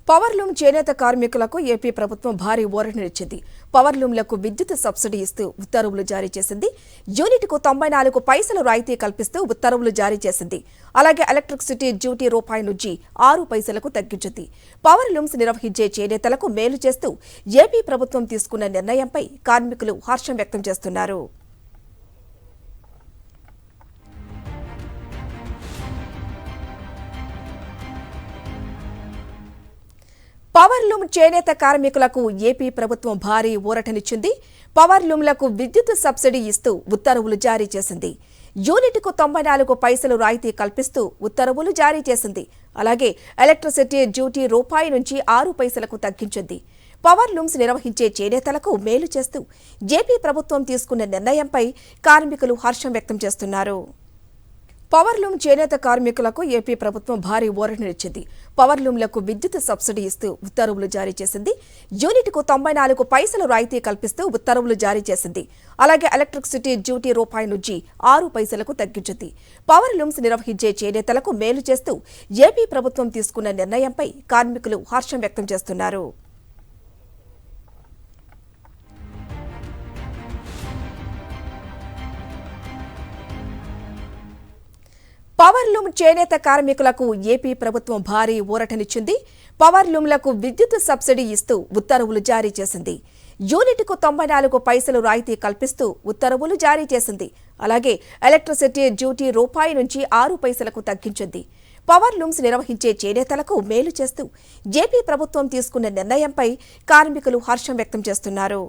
Powerloom చేనేత కార్మికులకు AP ప్రభుత్వం భారీ ఊరటనిచ్చింది. పవర్లూమ్లకు విద్యుత్ సబ్సిడీ ఇస్తూ ఉత్తర్వులు జారీ చేసింది. యూనిట్కు 94 పైసలు రాయితీ కల్పిస్తూ ఉత్తర్వులు జారీ చేసింది. అలాగే ఎలక్ట్రిసిటీ డ్యూటీ రూపాయి నుంచి 6 పైసలకు తగ్గించింది. పవర్లూమ్స్ నిర్వహించే చేనేతలకు మేలు చేస్తూ ఏపీ ప్రభుత్వం తీసుకున్న నిర్ణయంపై కార్మికులు హర్షం వ్యక్తం చేస్తున్నారు. పవర్లూమ్ చేనేత కార్మికులకు ఏపీ ప్రభుత్వం భారీ ఊరటనిచ్చింది. పవర్లూమ్లకు విద్యుత్ సబ్సిడీ ఇస్తూ ఉత్తర్వులు జారీ చేసింది. యూనిట్కు 94 పైసలు రాయితీ కల్పిస్తూ ఉత్తర్వులు జారీ చేసింది. అలాగే ఎలక్ట్రిసిటీ డ్యూటీ రూపాయి నుంచి 6 పైసలకు తగ్గించింది. పవర్లూమ్స్ నిర్వహించే చేనేతలకు మేలు చేస్తూ ఏపీ ప్రభుత్వం తీసుకున్న నిర్ణయంపై కార్మికులు హర్షం వ్యక్తం చేస్తున్నారు. పవర్లూమ్ చేనేత కార్మికులకు ఏపీ ప్రభుత్వం భారీ ఊరటనిచ్చింది. పవర్లూమ్లకు విద్యుత్ సబ్సిడీ ఇస్తూ ఉత్తర్వులు జారీ చేసింది. యూనిట్కు 94 పైసలు రాయితీ కల్పిస్తూ ఉత్తర్వులు జారీ చేసింది. అలాగే ఎలక్ట్రిసిటీ డ్యూటీ రూపాయి నుంచి 6 పైసలకు తగ్గించింది. పవర్లూమ్స్ నిర్వహించే చేనేతలకు మేలు చేస్తూ ఏపీ ప్రభుత్వం తీసుకున్న నిర్ణయంపై కార్మికులు హర్షం వ్యక్తం చేస్తున్నారు. పవర్లూమ్ చేనేత కార్మికులకు ఏపీ ప్రభుత్వం భారీ ఊరటనిచ్చింది. పవర్లూమ్లకు విద్యుత్ సబ్సిడీ ఇస్తూ ఉత్తర్వులు జారీ చేసింది. యూనిట్కు 94 పైసలు రాయితీ కల్పిస్తూ ఉత్తర్వులు జారీ చేసింది. అలాగే ఎలక్ట్రిసిటీ డ్యూటీ రూపాయి నుంచి 6 పైసలకు తగ్గించింది. పవర్లూమ్స్ నిర్వహించే చేనేతలకు మేలు చేస్తూ ఏపీ ప్రభుత్వం తీసుకున్న నిర్ణయంపై కార్మికులు హర్షం వ్యక్తం చేస్తున్నారు.